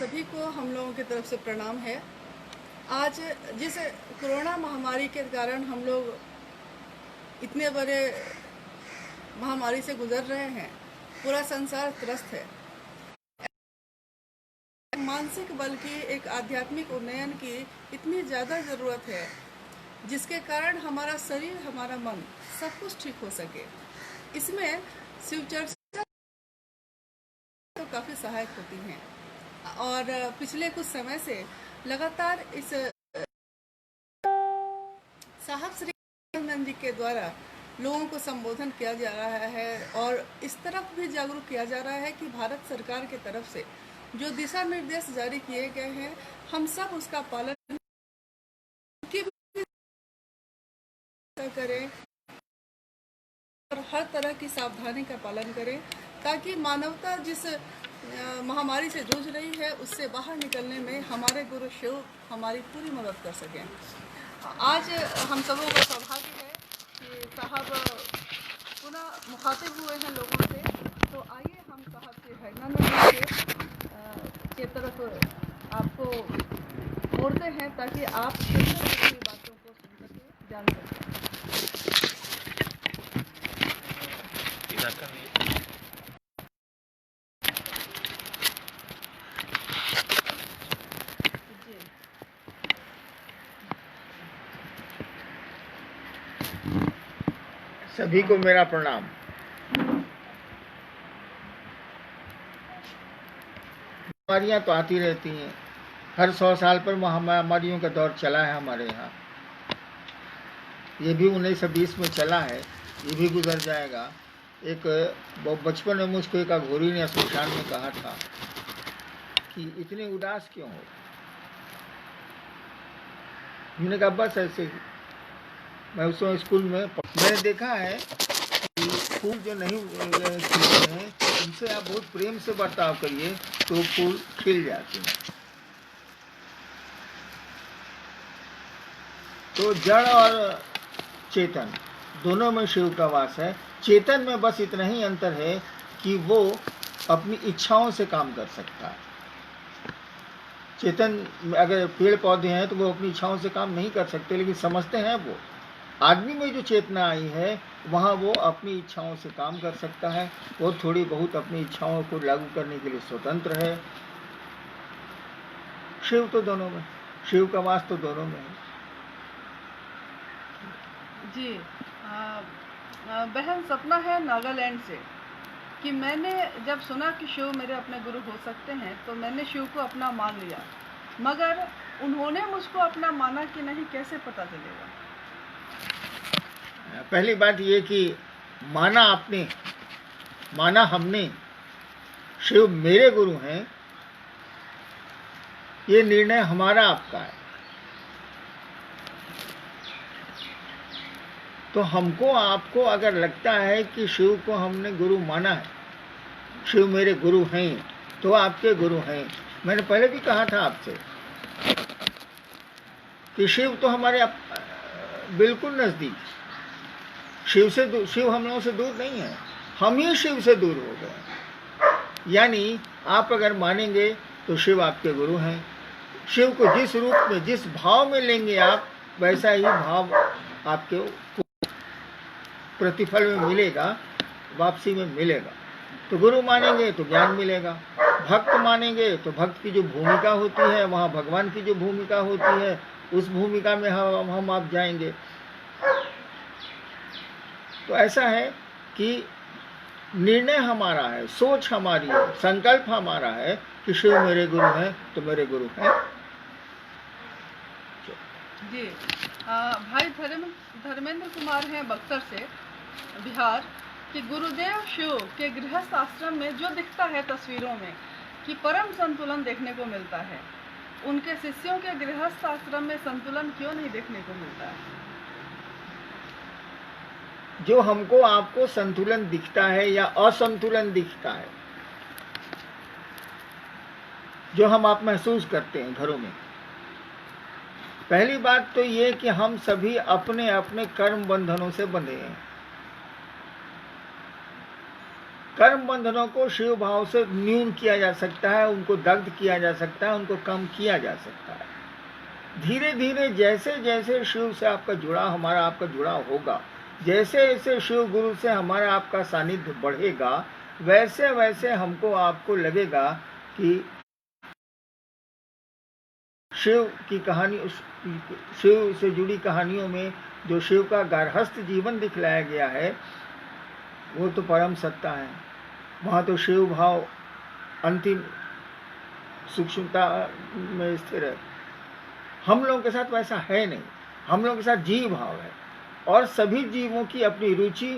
सभी को हम लोगों की तरफ से प्रणाम है। आज जिस कोरोना महामारी के कारण हम लोग इतने बड़े महामारी से गुजर रहे हैं, पूरा संसार त्रस्त है। मानसिक बल की, एक आध्यात्मिक उन्नयन की इतनी ज़्यादा ज़रूरत है, जिसके कारण हमारा शरीर, हमारा मन सब कुछ ठीक हो सके। इसमें शिव चर्चा तो काफ़ी सहायक होती हैं और पिछले कुछ समय से लगातार इस साहब श्री नंद जी के द्वारा लोगों को संबोधन किया जा रहा है और इस तरफ भी जागरूक किया जा रहा है कि भारत सरकार की तरफ से जो दिशा निर्देश जारी किए गए हैं, हम सब उसका पालन करें और हर तरह की सावधानी का पालन करें, ताकि मानवता जिस महामारी से जूझ रही है उससे बाहर निकलने में हमारे गुरु शिव हमारी पूरी मदद कर सकें। आज हम सबों का सौभाग्य है कि साहब पुनः मुखातिब हुए हैं लोगों से, तो आइए हम साहब के हरनानंद के तरफ आपको मोड़ते हैं ताकि आप सभी बातों को सुन सकें, जान सकें। सभी को मेरा प्रणाम। बीमारियां तो आती रहती हैं, हर 100 साल पर महामारियों का दौर चला है हमारे यहाँ। ये भी 1920 में चला है, ये भी गुजर जाएगा। एक बचपन में मुझको एक अघोरी ने शमशान में कहा था कि इतने उदास क्यों हो। मैंने कहा बस ऐसे ही। मैं उस समय स्कूल में मैंने देखा है कि फूल जो नहीं खिलते हैं, उनसे आप बहुत प्रेम से बर्ताव करिए तो फूल खिल जाते हैं। तो जड़ और चेतन दोनों में शिव का वास है। चेतन में बस इतना ही अंतर है कि वो अपनी इच्छाओं से काम कर सकता है। चेतन अगर पेड़ पौधे हैं तो वो अपनी इच्छाओं से काम नहीं कर सकते, लेकिन समझते हैं वो। आदमी में जो चेतना आई है वहाँ वो अपनी इच्छाओं से काम कर सकता है, वो थोड़ी बहुत अपनी इच्छाओं को लागू करने के लिए स्वतंत्र है। शिव तो दोनों में, शिव का वास तो दोनों में है। जी बहन सपना है नागालैंड से कि मैंने जब सुना कि शिव मेरे अपने गुरु हो सकते हैं तो मैंने शिव को अपना मान लिया, मगर उन्होंने मुझको अपना माना कि नहीं, कैसे पता चलेगा? पहली बात ये कि माना आपने, माना हमने, शिव मेरे गुरु हैं, ये निर्णय हमारा आपका है। तो हमको आपको अगर लगता है कि शिव को हमने गुरु माना है, शिव मेरे गुरु हैं, तो आपके गुरु हैं। मैंने पहले भी कहा था आपसे कि शिव तो हमारे बिल्कुल नजदीक, शिव हम लोगों से दूर नहीं है, हम ही शिव से दूर हो गए। यानी आप अगर मानेंगे तो शिव आपके गुरु हैं। शिव को जिस रूप में, जिस भाव में लेंगे आप, वैसा ही भाव आपके प्रतिफल में मिलेगा, वापसी में मिलेगा। तो गुरु मानेंगे तो ज्ञान मिलेगा, भक्त मानेंगे तो भक्त की जो भूमिका होती है, वहाँ भगवान की जो भूमिका होती है, उस भूमिका में हम आप जाएंगे। तो ऐसा है कि निर्णय हमारा है, सोच हमारी है, संकल्प हमारा है कि शिव मेरे गुरु हैं तो मेरे गुरु हैं। जी भाई धर्मेंद्र कुमार हैं बक्सर से, बिहार, कि गुरुदेव शिव के गृहस्थ आश्रम में जो दिखता है तस्वीरों में कि परम संतुलन देखने को मिलता है, उनके शिष्यों के गृहस्थ आश्रम में संतुलन क्यों नहीं देखने को मिलता है? जो हमको आपको संतुलन दिखता है या असंतुलन दिखता है, जो हम आप महसूस करते हैं घरों में, पहली बात तो ये कि हम सभी अपने अपने कर्म बंधनों से बंधे हैं। कर्म बंधनों को शिव भाव से न्यून किया जा सकता है, उनको दग्ध किया जा सकता है, उनको कम किया जा सकता है। धीरे धीरे जैसे जैसे शिव से आपका जुड़ाव, हमारा आपका जुड़ाव होगा, जैसे जैसे शिव गुरु से हमारा आपका सानिध्य बढ़ेगा, वैसे वैसे हमको आपको लगेगा कि शिव की कहानी, शिव से जुड़ी कहानियों में जो शिव का गार्हस्थ जीवन दिखलाया गया है वो तो परम सत्ता है। वहाँ तो शिव भाव अंतिम सूक्ष्मता में स्थिर है। हम लोगों के साथ वैसा है नहीं, हम लोगों के साथ जीव भाव है, और सभी जीवों की अपनी रुचि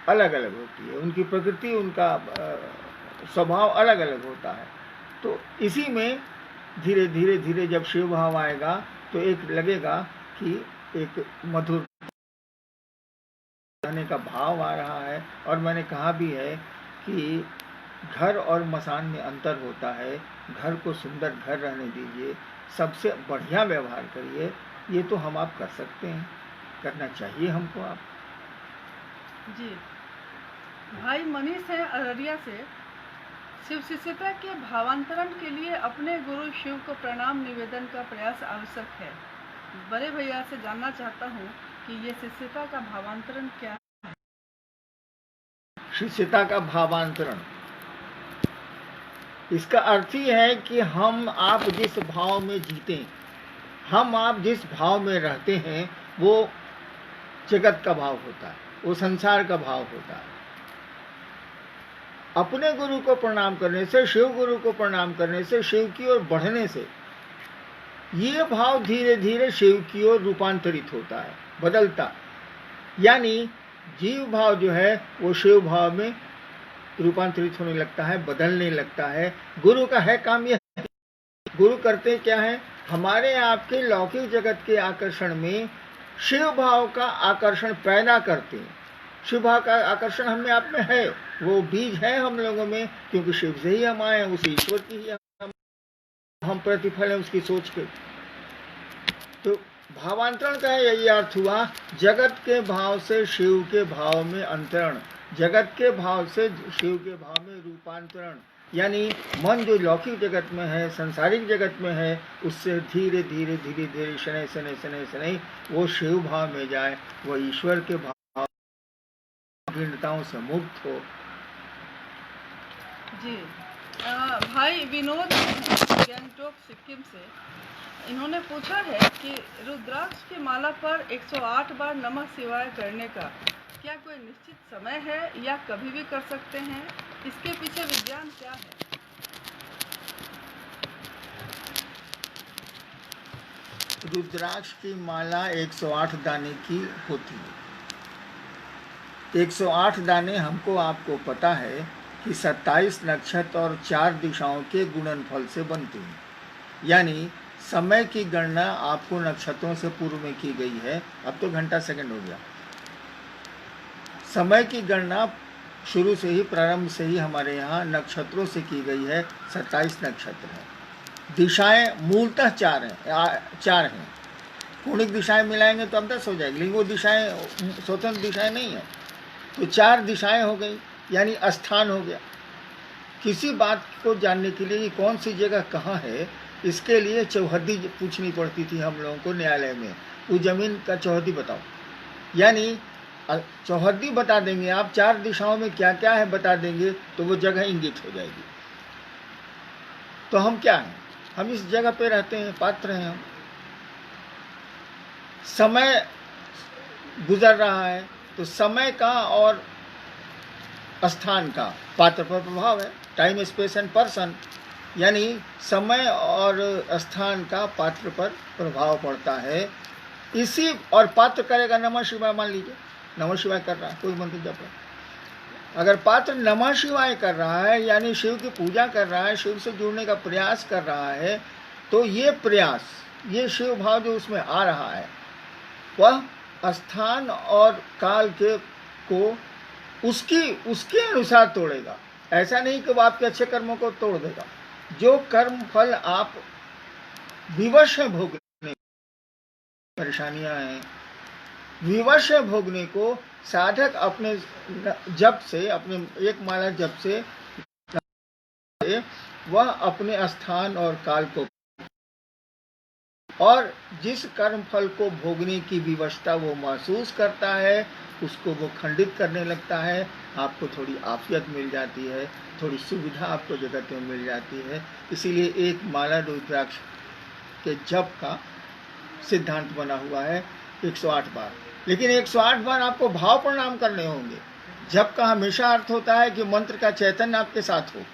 अलग अलग होती है, उनकी प्रकृति, उनका स्वभाव अलग अलग होता है। तो इसी में धीरे धीरे धीरे जब शिव भाव आएगा तो एक लगेगा कि एक मधुर रहने का भाव आ रहा है। और मैंने कहा भी है कि घर और मसान में अंतर होता है। घर को सुंदर घर रहने दीजिए, सबसे बढ़िया व्यवहार करिए, ये तो हम आप कर सकते हैं, करना चाहिए हमको। आप जी भाई मनीष है अररिया से, शिव शिष्यता के भावांतरण के लिए अपने गुरु शिव को प्रणाम निवेदन का प्रयास आवश्यक है। बड़े भैया से जानना चाहता हूँ कि ये शिष्यता का भावांतरण क्या है? शिष्यता का भावांतरण, इसका अर्थ ही है कि हम आप जिस भाव में जीते, हम आप जिस भाव में रहते हैं, वो जगत का भाव होता है, वो संसार का भाव होता है। अपने गुरु को प्रणाम करने से, शिव गुरु को प्रणाम करने से, शिव की ओर बढ़ने से ये भाव धीरे धीरे शिव की ओर रूपांतरित होता है, बदलता। यानी जीव भाव जो है वो शिव भाव में रूपांतरित होने लगता है, बदलने लगता है। गुरु का है काम यह, गुरु करते क्या है, हमारे आपके लौकिक जगत के आकर्षण में शिव भाव का आकर्षण पैदा करते हैं। शिव भाव का आकर्षण हमें आप में है, वो बीज है हम लोगों में, क्योंकि शिव से ही हम आए हैं, उस ईश्वर की ही हम प्रतिफल है उसकी सोच के। तो भावांतरण का यही अर्थ हुआ, जगत के भाव से शिव के भाव में अंतरण, जगत के भाव से शिव के भाव में रूपांतरण। यानी मन जो लौकिक जगत में है, संसारिक जगत में है, उससे धीरे धीरे धीरे धीरे शनै शनै शनै शनै वो शिव भाव में जाए, वो ईश्वर के भाव भिन्नताओं से मुक्त हो। जी भाई विनोद गैंगटोक सिक्किम से, इन्होंने पूछा है कि रुद्राक्ष की माला पर 108 बार नमः शिवाय करने का क्या कोई निश्चित समय है या कभी भी कर सकते हैं? इसके पीछे विज्ञान क्या है? रुद्राक्ष की माला 108 दाने की होती है। 108 दाने हमको आपको पता है कि 27 नक्षत्र और 4 दिशाओं के गुणनफल से बनते हैं। यानी समय की गणना आपको नक्षत्रों से पूर्व में की गई है, अब तो घंटा सेकंड हो गया। समय की गणना शुरू से ही, प्रारंभ से ही हमारे यहाँ नक्षत्रों से की गई है। 27 नक्षत्र हैं। दिशाएं मूलतः 4 हैं। कोणिक दिशाएं मिलाएंगे तो अब 10 हो जाएगी, लेकिन वो दिशाएं स्वतंत्र दिशाएं नहीं है। तो 4 दिशाएं हो गई, यानी स्थान हो गया। किसी बात को जानने के लिए कौन सी जगह कहाँ है, इसके लिए चौहद्दी पूछनी पड़ती थी हम लोगों को न्यायालय में, उस जमीन का चौहद्दी बताओ। यानी चौहद्दी बता देंगे आप, 4 दिशाओं में क्या क्या है बता देंगे, तो वो जगह इंगित हो जाएगी। तो हम क्या हैं, हम इस जगह पे रहते हैं, पात्र हैं हम। समय गुजर रहा है, तो समय का और स्थान का पात्र पर प्रभाव है। टाइम, स्पेस एंड पर्सन, यानी समय और स्थान का पात्र पर प्रभाव पड़ता है। इसी और पात्र करेगा नमः शिवाय, मान लीजिए नमः शिवाय कर रहा है, कोई मंत्र जप रहा है। अगर पात्र नमः शिवाय कर रहा है, यानी शिव की पूजा कर रहा है, शिव से जुड़ने का प्रयास कर रहा है, तो ये प्रयास, ये शिव भाव जो उसमें आ रहा है, वह स्थान और काल के को उसके अनुसार तोड़ेगा। ऐसा नहीं कि वो आपके अच्छे कर्मों को तोड़ देगा। जो कर्म फल आप विवश है भोगने, परेशानियां हैं, विवश है भोगने को, साधक अपने जप से, अपने एक माला जप से वह अपने स्थान और काल को और जिस कर्म फल को भोगने की विवशता वो महसूस करता है उसको वो खंडित करने लगता है। आपको थोड़ी आफियत मिल जाती है, थोड़ी सुविधा आपको जगत में मिल जाती है। इसीलिए एक माला रुद्राक्ष के जप का सिद्धांत बना हुआ है 108 बार। लेकिन 108 बार आपको भाव प्रणाम करने होंगे। जप का हमेशा अर्थ होता है कि मंत्र का चैतन्य आपके साथ हो,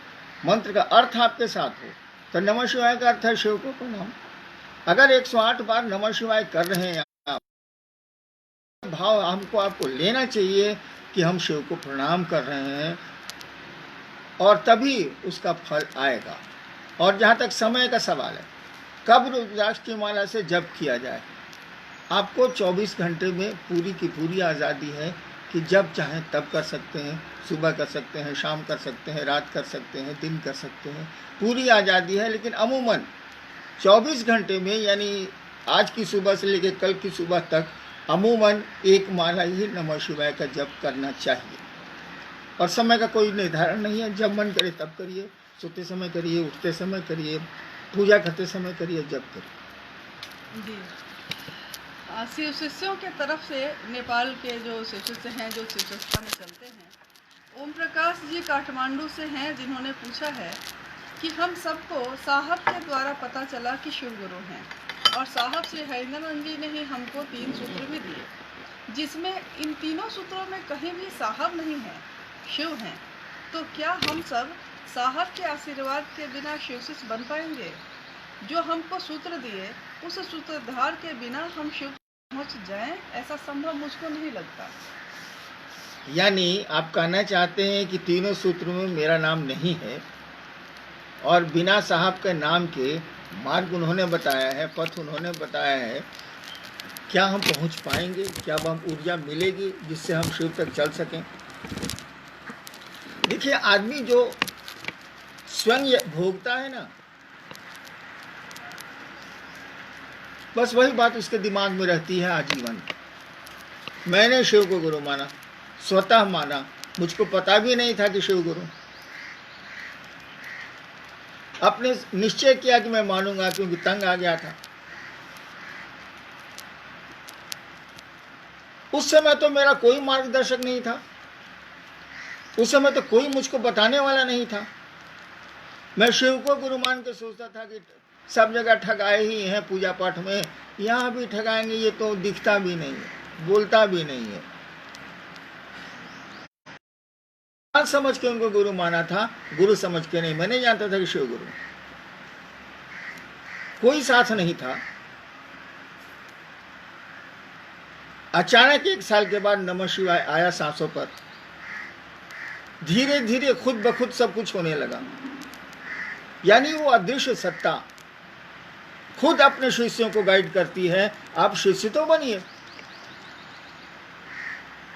मंत्र का अर्थ आपके साथ हो। तो नमः शिवाय का अर्थ है शिव को प्रणाम। अगर 108 बार नमः शिवाय कर रहे हैं आप, भाव हमको आपको लेना चाहिए कि हम शिव को प्रणाम कर रहे हैं, और तभी उसका फल आएगा। और जहाँ तक समय का सवाल है, कब रुद्राक्ष की माला से जप किया जाए, आपको 24 घंटे में पूरी की पूरी आज़ादी है कि जब चाहें तब कर सकते हैं। सुबह कर सकते हैं, शाम कर सकते हैं, रात कर सकते हैं, दिन कर सकते हैं, पूरी आज़ादी है। लेकिन अमूमन 24 घंटे में, यानी आज की सुबह से लेकर कल की सुबह तक अमूमन एक माला ही नमः शिवाय का जप करना चाहिए। और समय का कोई निर्धारण नहीं है, जब मन करे तब करिए, सोते समय करिए, उठते समय करिए, पूजा करते समय करिए, जप करिए। जी, शिव शिष्यों के तरफ से नेपाल के जो शिव शिष्य हैं, जो शिव संस्था में चलते हैं, ओम प्रकाश जी काठमांडू से हैं, जिन्होंने पूछा है कि हम सबको साहब के द्वारा पता चला कि शिव गुरु हैं, और साहब श्री हरिनंदन जी ने ही हमको 3 सूत्र भी दिए, जिसमें इन तीनों सूत्रों में कहीं भी साहब नहीं है, शिव हैं। तो क्या हम सब साहब के आशीर्वाद के बिना शिव शिष्य बन पाएंगे? जो हमको सूत्र दिए, उस सूत्रधार के बिना हम शिव पहुंच जाएं, ऐसा संभव मुझको नहीं लगता। यानी आप कहना चाहते हैं कि तीनों सूत्रों में मेरा नाम नहीं है, और बिना साहब के नाम के मार्ग उन्होंने बताया है, पथ उन्होंने बताया है, क्या हम पहुंच पाएंगे? क्या हम ऊर्जा मिलेगी जिससे हम शिव तक चल सकें? देखिए, आदमी जो स्वयं भोगता है ना, बस वही बात उसके दिमाग में रहती है आजीवन। मैंने शिव को गुरु माना, स्वतः माना, मुझको पता भी नहीं था कि शिव गुरु। अपने निश्चय किया कि मैं मानूंगा, क्योंकि तंग आ गया था। उस समय तो मेरा कोई मार्गदर्शक नहीं था, उस समय तो कोई मुझको बताने वाला नहीं था। मैं शिव को गुरु मान के सोचता था कि सब जगह ठगाए ही हैं, पूजा पाठ में यहाँ भी ठगाएंगे, ये तो दिखता भी नहीं है, बोलता भी नहीं है। समझ के उनको गुरु माना था, गुरु समझ के नहीं। मैं नहीं जानता था कि शिव गुरु, कोई साथ नहीं था। अचानक 1 साल के बाद नमः शिवाय आया सांसों पर, धीरे धीरे खुद ब खुद सब कुछ होने लगा। यानी वो अदृश्य सत्ता खुद अपने शिष्यों को गाइड करती है। आप शिष्य तो बनिए,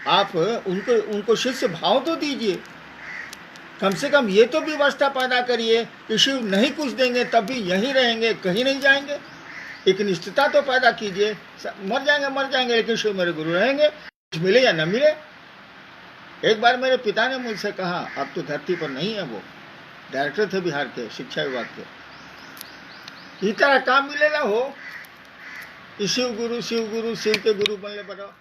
आप उनको शिष्य भाव तो दीजिए, कम से कम ये तो व्यवस्था पैदा करिए कि शिव नहीं कुछ देंगे तब भी यहीं रहेंगे, कहीं नहीं जाएंगे। एक निष्ठता तो पैदा कीजिए, मर जाएंगे लेकिन शिव मेरे गुरु रहेंगे, कुछ मिले या न मिले। एक बार मेरे पिता ने मुझसे कहा, अब तो धरती पर नहीं है, वो डायरेक्टर थे बिहार के शिक्षा विभाग के, इस तरह काम मिलेगा हो कि शिव गुरु शिव के गुरु बनने पर।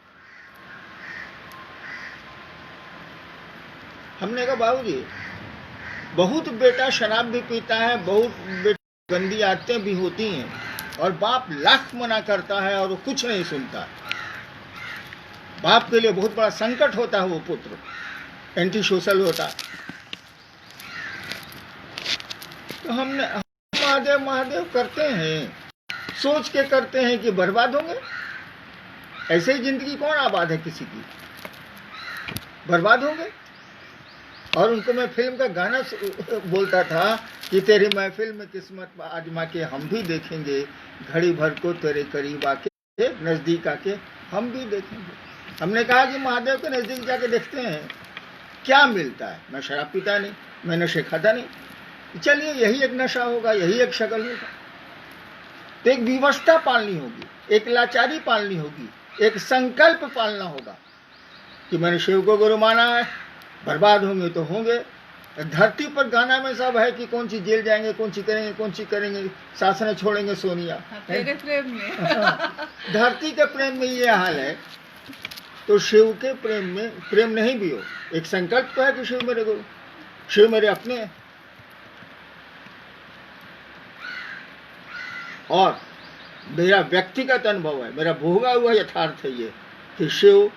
हमने कहा, बाबूजी बहुत बेटा शराब भी पीता है, बहुत बेटा गंदी आदतें भी होती हैं, और बाप लाख मना करता है और वो कुछ नहीं सुनता। बाप के लिए बहुत बड़ा संकट होता है वो पुत्र, एंटी सोशल होता। तो हमने महादेव महादेव करते हैं, सोच के करते हैं कि बर्बाद होंगे। ऐसे ही जिंदगी कौन आबाद है किसी की, बर्बाद होंगे। और उनको मैं फिल्म का गाना बोलता था कि तेरी महफिल में किस्मत आजमा के हम भी देखेंगे, घड़ी भर को तेरे करीब आके नजदीक आके हम भी देखेंगे। हमने कहा कि महादेव के नजदीक जाके देखते हैं क्या मिलता है। मैं शराब पीता नहीं, मैं नशे खाता नहीं, चलिए यही एक नशा होगा, यही एक शक्ल होगा। तो एक विवशता पालनी होगी, एक लाचारी पालनी होगी, एक संकल्प पालना होगा कि मैंने शिव को गुरु माना है, बर्बाद होंगे तो होंगे। धरती पर गाना में सब है कि कौन सी जेल जाएंगे, कौन सी करेंगे, कौन सी करेंगे, शासन छोड़ेंगे सोनिया। तेरे प्रेम में धरती के प्रेम में ये हाल है, तो शिव के प्रेम में प्रेम नहीं भी हो, एक संकल्प तो है कि शिव मेरे गुरु, शिव मेरे अपने हैं। और मेरा व्यक्तिगत अनुभव है, मेरा भोगा हुआ यथार्थ है ये कि शिव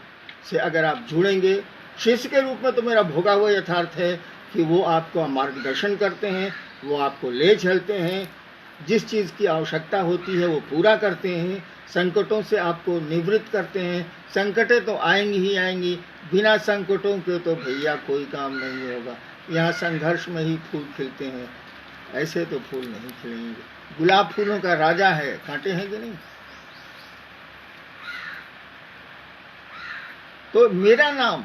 से अगर आप जुड़ेंगे शिष्य के रूप में, तो मेरा भोगा हुआ यथार्थ है कि वो आपको मार्गदर्शन करते हैं, वो आपको ले चलते हैं, जिस चीज़ की आवश्यकता होती है वो पूरा करते हैं, संकटों से आपको निवृत्त करते हैं। संकटें तो आएंगी ही आएंगी, बिना संकटों के तो भैया कोई काम नहीं होगा। यहाँ संघर्ष में ही फूल खिलते हैं, ऐसे तो फूल नहीं खिलेंगे। गुलाब फूलों का राजा है, कांटे हैं कि नहीं? तो मेरा नाम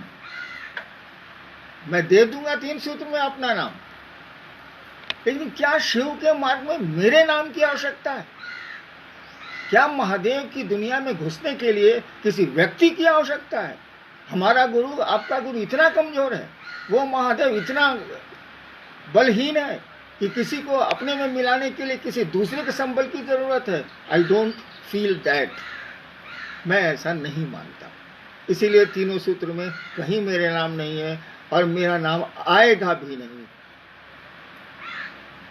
मैं दे दूंगा 3 सूत्र में अपना नाम, लेकिन क्या शिव के मार्ग में मेरे नाम की आवश्यकता है? क्या महादेव की दुनिया में घुसने के लिए किसी व्यक्ति की आवश्यकता है? हमारा गुरु, आपका गुरु इतना कमजोर है, वो महादेव इतना बलहीन है कि किसी को अपने में मिलाने के लिए किसी दूसरे के संबल की जरूरत है? आई डोंट फील दैट, मैं ऐसा नहीं मानता। इसीलिए तीनों सूत्र में कहीं मेरे नाम नहीं है और मेरा नाम आएगा भी नहीं।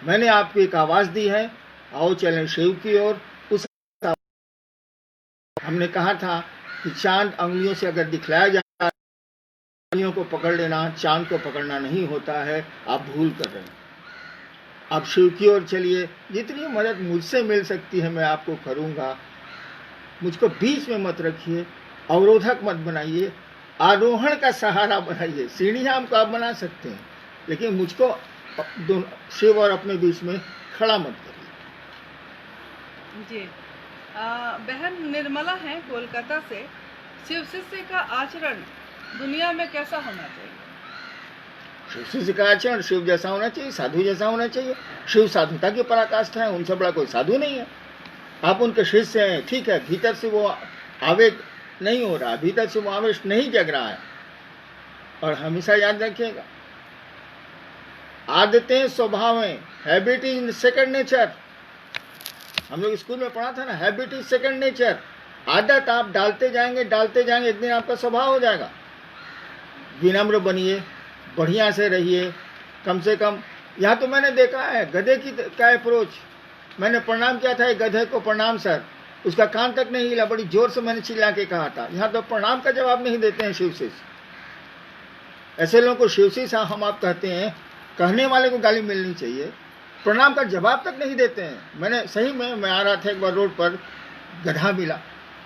मैंने आपको एक आवाज दी है, आओ चलें शिव की ओर। उस हमने कहा था कि चांद अंगुलियों से अगर दिखलाया जाए, अंगुलियों को पकड़ लेना, चांद को पकड़ना नहीं होता है, आप भूल कर रहे हैं। आप शिव की ओर चलिए, जितनी मदद मुझसे मिल सकती है मैं आपको करूंगा। मुझको बीच में मत रखिए, अवरोधक मत बनाइए, आरोहण का सहारा बनाइए। सीढ़ियां हमको आप बना सकते हैं, लेकिन मुझको शिव और अपने बीच में खड़ा मत करिए। जी बहन निर्मला हैं कोलकाता से, शिव शिष्य का आचरण दुनिया में कैसा होना चाहिए? शिव शिष्य का आचरण शिव जैसा होना चाहिए, साधु जैसा होना चाहिए। शिव साधुता की पराकाष्ठा है, उनसे बड़ा कोई साधु नहीं है। आप उनके शिष्य हैं, ठीक है, भीतर से वो आवेग नहीं हो रहा, भीतर से वो आवेश नहीं जग रहा है। और हमेशा याद रखिएगा, आदतें स्वभावें, हैबिट इज सेकंड नेचर। हम लोग स्कूल में पढ़ा था ना, हैबिट इज सेकंड नेचर। आदत आप डालते जाएंगे, एक दिन आपका स्वभाव हो जाएगा। विनम्र बनिए, बढ़िया से रहिए, कम से कम। यहाँ तो मैंने देखा है गधे की क्या अप्रोच, मैंने प्रणाम किया था एक गधे को, प्रणाम सर, उसका कान तक नहीं हिला, बड़ी जोर से मैंने चिल्ला के कहा था। यहाँ तो प्रणाम का जवाब नहीं देते हैं शिव शिष्य। ऐसे लोगों को शिव शिष्य हम आप कहते हैं, कहने वाले को गाली मिलनी चाहिए, प्रणाम का जवाब तक नहीं देते हैं। मैंने सही में, मैं आ रहा था एक बार रोड पर, गधा मिला,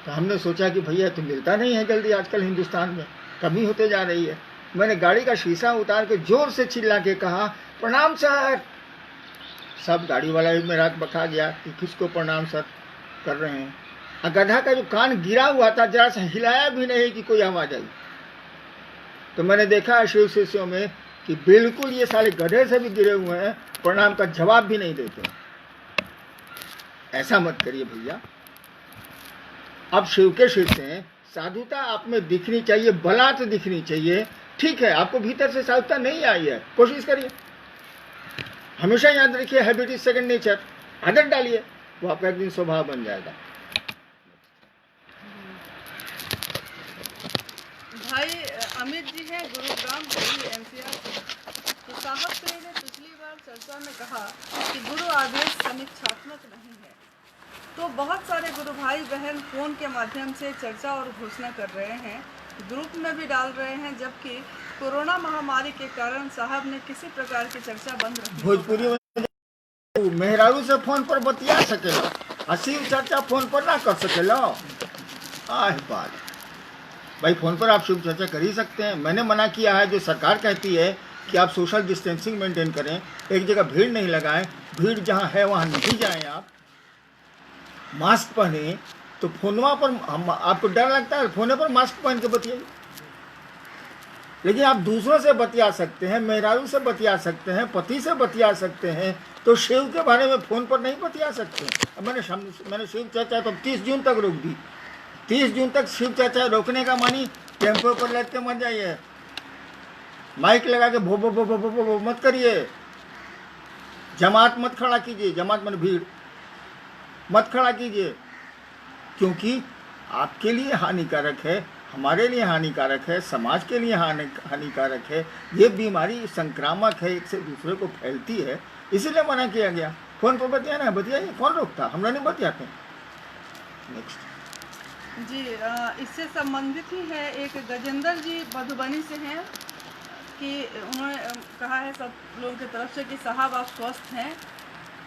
तो हमने सोचा कि भैया तो मिलता नहीं है जल्दी आजकल हिंदुस्तान में, कमी होते जा रही है। मैंने गाड़ी का शीशा उतार के जोर से चिल्ला के कहा, प्रणाम सर। सब गाड़ी वाला भी मेरा बका गया कि किसको प्रणाम सर कर रहे हैं। और गधा का जो कान गिरा हुआ था, जरा सा हिलाया भी नहीं कि कोई आवाज आई। तो मैंने देखा शिव शिष्यों में कि बिल्कुल ये सारे गधे से भी गिरे हुए हैं, प्रणाम का जवाब भी नहीं देते। ऐसा मत करिए भैया। अब शिव के शिष्य हैं, साधुता आप में दिखनी चाहिए, बलात् दिखनी चाहिए। ठीक है, आपको भीतर से साधुता नहीं आई है, कोशिश करिए। हमेशा याद रखिए, हैबिट इज सेकंड नेचर। आदत डालिए, वो आपका एक दिन स्वभाव बन जाएगा। भाई अमित जी हैं गुरुग्राम दिल्ली एनसीआर से। तो साहब श्री ने पिछली बार चर्चा में कहा कि गुरु आदेश समीक्षात्मक नहीं है, तो बहुत सारे गुरु भाई बहन फोन के माध्यम से चर्चा और घोषणा कर रहे हैं, ग्रुप में भी डाल रहे हैं, जबकि कोरोना महामारी के कारण साहब ने किसी प्रकार की चर्चा बंद रखी। भोजपुरी में मेहरारू से फोन पर बतिया सकेला, असीम चर्चा फोन पर ना कर सकेला। आह बात भाई, फोन पर आप शुभ चर्चा कर ही सकते हैं। मैंने मना किया है, जो सरकार कहती है कि आप सोशल डिस्टेंसिंग मेंटेन करें, एक जगह भीड़ नहीं लगाएं, भीड़ जहां है वहां नहीं जाएं, आप मास्क पहने। तो फोनवा पर आपको डर लगता है, फोने पर मास्क पहन के बतियाइए। लेकिन आप दूसरों से बतिया सकते हैं, मेहरारू से बतिया सकते हैं, पति से बतिया सकते हैं, तो शिव के बारे में फोन पर नहीं बतिया सकते। अब मैंने शिव चर्चा तो 30 जून तक रोक दी। 30 जून तक शिव चर्चा रोकने का मानी टेम्पो पर लग के मत जाइए, माइक लगा के भो भो भो भो भो भो भो मत करिए, जमात मत खड़ा कीजिए, जमात में भीड़ मत खड़ा कीजिए, क्योंकि आपके लिए हानिकारक है, हमारे लिए हानिकारक है, समाज के लिए हानिकारक है। ये बीमारी संक्रामक है, एक से दूसरे को फैलती है, इसीलिए मना किया गया। फोन पर बतियाना है, बतियाइए, कौन रोकता, हम लोग नहीं बतियाते। नेक्स्ट जी, इससे संबंधित ही है, एक गजेंद्र जी मधुबनी से हैं कि उन्होंने कहा है सब लोगों की तरफ से कि साहब आप स्वस्थ हैं।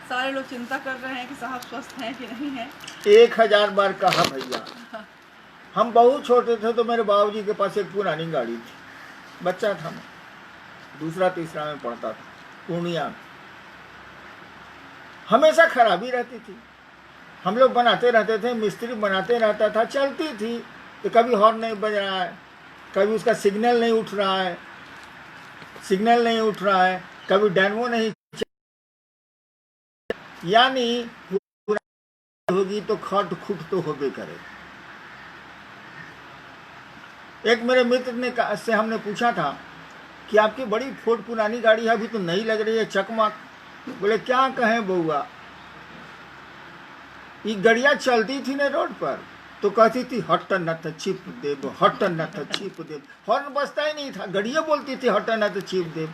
सारे लोग चिंता कर रहे हैं कि साहब स्वस्थ हैं कि नहीं हैं। 1000 बार कहा भैया। हम बहुत छोटे थे तो मेरे बाबूजी के पास एक पुरानी गाड़ी थी, बच्चा था मैं, दूसरा तीसरा में पढ़ता था, पूर्णिया में। हमेशा खराबी रहती थी, हम लोग बनाते रहते थे, मिस्त्री बनाते रहता था, चलती थी तो कभी हॉर्न नहीं बज रहा है, कभी उसका सिग्नल नहीं उठ रहा है, कभी डायनमो नहीं, यानी होगी तो खट खुट तो होबे करे। एक मेरे मित्र ने से हमने पूछा था कि आपकी बड़ी फोर्ड पुरानी गाड़ी है, अभी तो नई लग रही है चकमक। बोले क्या कहें बउआ, ये गड़िया चलती थी ना रोड पर तो कहती थी हट न तो चिप देव, हट न तो चिप देव, हॉर्न बजता ही नहीं था, गड़िया बोलती थी हट न तो चिप देव।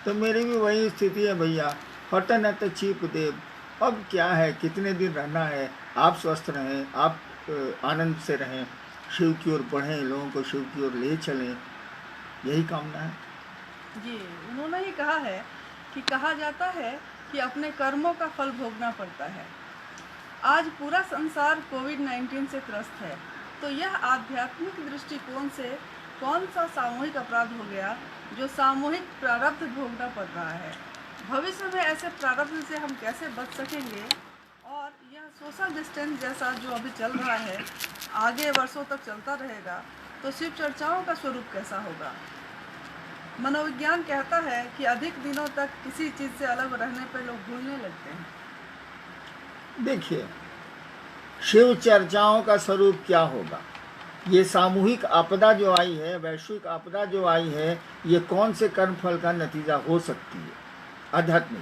तो मेरी भी वही स्थिति है भैया, हट न तो चिप देव। अब क्या है, कितने दिन रहना है, आप स्वस्थ रहें, आप आनंद से रहें, शिव की ओर बढ़ें, लोगों को शिव की ओर ले चलें, यही कामना है जी। उन्होंने ही कहा है कि कहा जाता है कि अपने कर्मों का फल भोगना पड़ता है। आज पूरा संसार कोविड-19 से त्रस्त है, तो यह आध्यात्मिक दृष्टिकोण से कौन सा सामूहिक अपराध हो गया जो सामूहिक प्रारब्ध भोगना पड़ रहा है। भविष्य में ऐसे प्रारब्ध से हम कैसे बच सकेंगे, और यह सोशल डिस्टेंस जैसा जो अभी चल रहा है आगे वर्षों तक चलता रहेगा तो शिव चर्चाओं का स्वरूप कैसा होगा। मनोविज्ञान कहता है कि अधिक दिनों तक किसी चीज़ से अलग रहने पर लोग भूलने लगते हैं। देखिए, शिव चर्चाओं का स्वरूप क्या होगा, ये सामूहिक आपदा जो आई है, वैश्विक आपदा जो आई है, ये कौन से कर्मफल का नतीजा हो सकती है। आध्यात्मिक,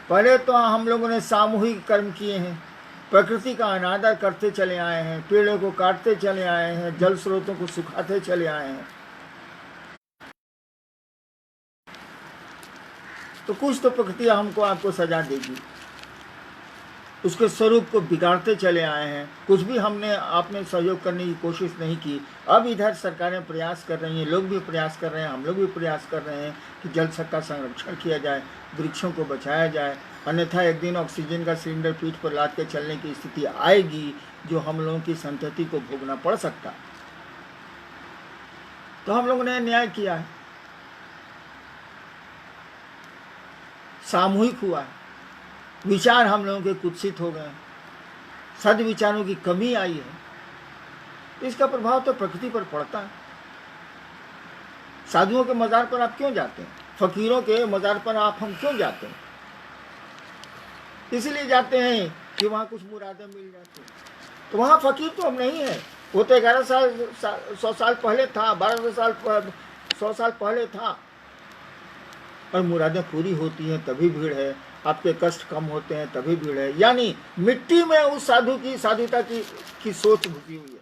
पहले तो हम लोगों ने सामूहिक कर्म किए हैं, प्रकृति का अनादर करते चले आए हैं, पेड़ों को काटते चले आए हैं, जल स्रोतों को सुखाते चले आए हैं, तो कुछ तो प्रकृति हमको आपको सजा देगी। उसके स्वरूप को बिगाड़ते चले आए हैं, कुछ भी हमने आपने सहयोग करने की कोशिश नहीं की। अब इधर सरकारें प्रयास कर रही हैं, लोग भी प्रयास कर रहे हैं, हम लोग भी प्रयास कर रहे हैं कि जल का संरक्षण किया जाए, वृक्षों को बचाया जाए, अन्यथा एक दिन ऑक्सीजन का सिलेंडर पीठ पर लाद के चलने की स्थिति आएगी जो हम लोगों की संतति को भोगना पड़ सकता। तो हम लोगों ने न्याय किया है, सामूहिक हुआ है, विचार हम लोगों के कुत्सित हो गए, सद्विचारों की कमी आई है, इसका प्रभाव तो प्रकृति पर पड़ता है। साधुओं के मजार पर आप क्यों जाते हैं, फकीरों के मजार पर आप हम क्यों जाते हैं, इसलिए जाते हैं कि वहाँ कुछ मुरादें मिल जाती हैं। तो वहाँ फकीर तो हम नहीं है, वो तो 11 साल 100 साल पहले था, 1200 साल 100 साल पहले था, और मुरादें पूरी होती हैं तभी भीड़ है, आपके कष्ट कम होते हैं तभी भीड़ है। यानी मिट्टी में उस साधु की साधुता की सोच घुसी हुई है,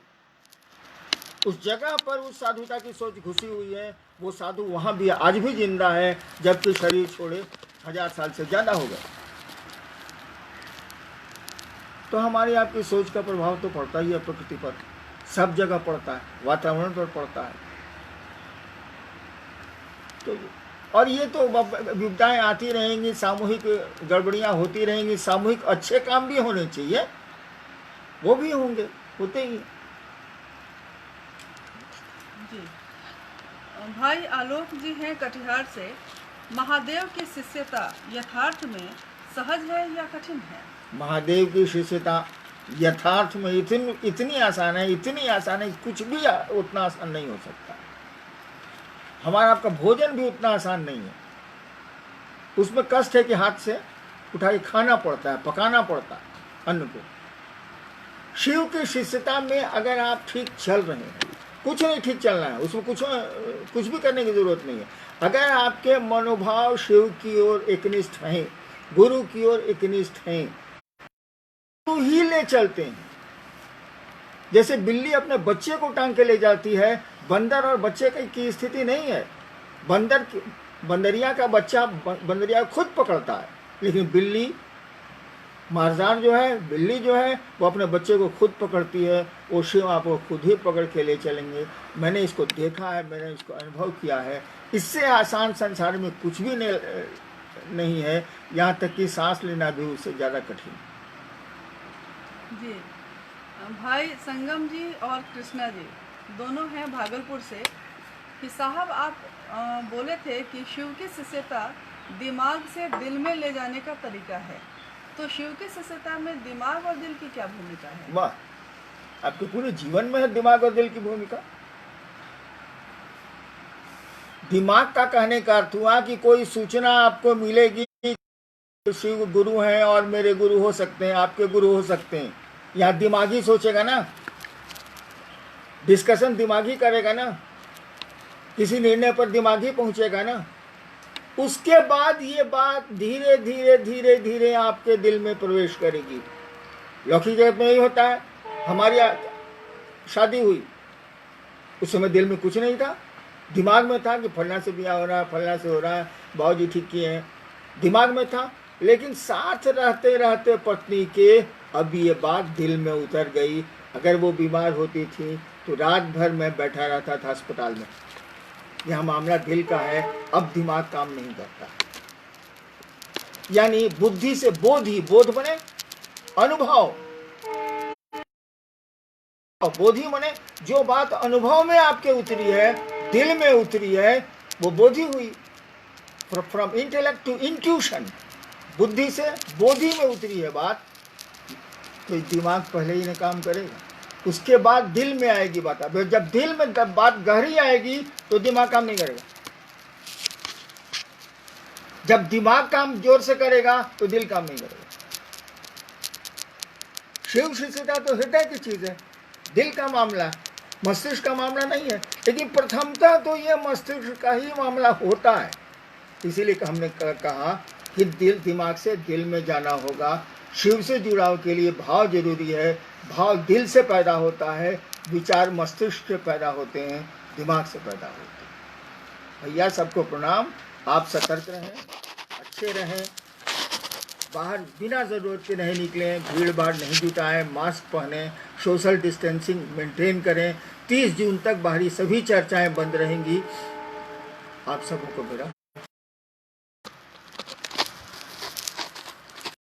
उस जगह पर उस साधुता की सोच घुसी हुई है। वो साधु वहाँ भी आज भी जिंदा है, जबकि शरीर छोड़े 1000 साल से ज़्यादा हो गए। तो हमारी आपकी सोच का प्रभाव तो पड़ता ही है प्रकृति पर, सब जगह पड़ता है, वातावरण पर पड़ता है। तो और ये तो विपदाएं आती रहेंगी, सामूहिक गड़बड़ियाँ होती रहेंगी, सामूहिक अच्छे काम भी होने चाहिए, वो भी होंगे, होते ही। जी, भाई आलोक जी हैं कटिहार से। महादेव की शिष्यता यथार्थ में सहज है या कठिन है। महादेव की शिष्यता यथार्थ में इतनी आसान है, इतनी आसान है, कुछ भी उतना आसान नहीं हो सकता। हमारा आपका भोजन भी उतना आसान नहीं है, उसमें कष्ट है कि हाथ से उठा के खाना पड़ता है, पकाना पड़ता है अन्न को। शिव की शिष्यता में अगर आप ठीक चल रहे हैं, कुछ नहीं ठीक चलना है, उसमें कुछ भी करने की जरूरत नहीं है। अगर आपके मनोभाव शिव की ओर एकनिष्ठ हैं, गुरु की ओर एकनिष्ठ हैं, तो ही ले चलते हैं। जैसे बिल्ली अपने बच्चे को टांग के ले जाती है, बंदर और बच्चे की स्थिति नहीं है। बंदरिया का बच्चा बंदरिया खुद पकड़ता है, लेकिन बिल्ली मारदार जो है, बिल्ली जो है, वो अपने बच्चे को खुद पकड़ती है। वो शिव आपको खुद ही पकड़ के ले चलेंगे। मैंने इसको देखा है, मैंने इसको अनुभव किया है। इससे आसान संसार में कुछ भी नहीं है, यहाँ तक कि सांस लेना भी उससे ज़्यादा कठिन। जी भाई संगम जी और कृष्णा जी दोनों हैं भागलपुर से कि साहब आप बोले थे कि शिव की शिष्यता दिमाग से दिल में ले जाने का तरीका है, तो शिव की शिष्यता में दिमाग और दिल की क्या भूमिका है? वाह, आपके पूरे जीवन में है दिमाग और दिल की भूमिका। दिमाग का कहने का अर्थ हुआ कि कोई सूचना आपको मिलेगी, शिव गुरु हैं और मेरे गुरु हो सकते हैं, आपके गुरु हो सकते हैं। यहाँ दिमागी सोचेगा ना, डिस्कशन दिमागी करेगा ना, किसी निर्णय पर दिमागी पहुंचेगा ना। उसके बाद ये बात धीरे धीरे धीरे धीरे आपके दिल में प्रवेश करेगी। लौकिक जगत में यही होता है। हमारी शादी हुई, उस समय दिल में कुछ नहीं था, दिमाग में था कि फलना से ब्याह हो रहा है, फलना से हो रहा है, बाबूजी ठीक किए हैं, दिमाग में था। लेकिन साथ रहते रहते पत्नी के अब ये बात दिल में उतर गई। अगर वो बीमार होती थी तो रात भर मैं बैठा रहता था अस्पताल में। यह मामला दिल का है, अब दिमाग काम नहीं करता। यानी बुद्धि से बोध ही, बोध बने अनुभव, बोधी मने जो बात अनुभव में आपके उतरी है, दिल में उतरी है, वो बोधी हुई। फ्रॉम इंटेलेक्ट टू इंट्यूशन, बुद्धि से बोधी में उतरी है बात, तो दिमाग पहले ही ने काम करेगा, उसके बाद दिल में आएगी बात। अब जब दिल में बात गहरी आएगी तो दिमाग काम नहीं करेगा। जब दिमाग काम जोर से करेगा तो दिल काम नहीं करेगा। शिव शिष्यता तो हृदय की चीज है, दिल का मामला, मस्तिष्क का मामला नहीं है। लेकिन प्रथमतः तो ये मस्तिष्क का ही मामला होता है। इसीलिए हमने कहा कि दिल, दिमाग से दिल में जाना होगा। शिव से जुड़ाव के लिए भाव जरूरी है। भाव दिल से पैदा होता है, विचार मस्तिष्क से पैदा होते हैं, दिमाग से पैदा होते हैं। भैया सबको प्रणाम। आप सतर्क रहें, अच्छे रहें, बाहर बिना ज़रूरत के नहीं निकलें, भीड़ भाड़ नहीं जुटाएं, मास्क पहनें, सोशल डिस्टेंसिंग मेंटेन करें। 30 जून तक बाहरी सभी चर्चाएं बंद रहेंगी। आप सबको मेरा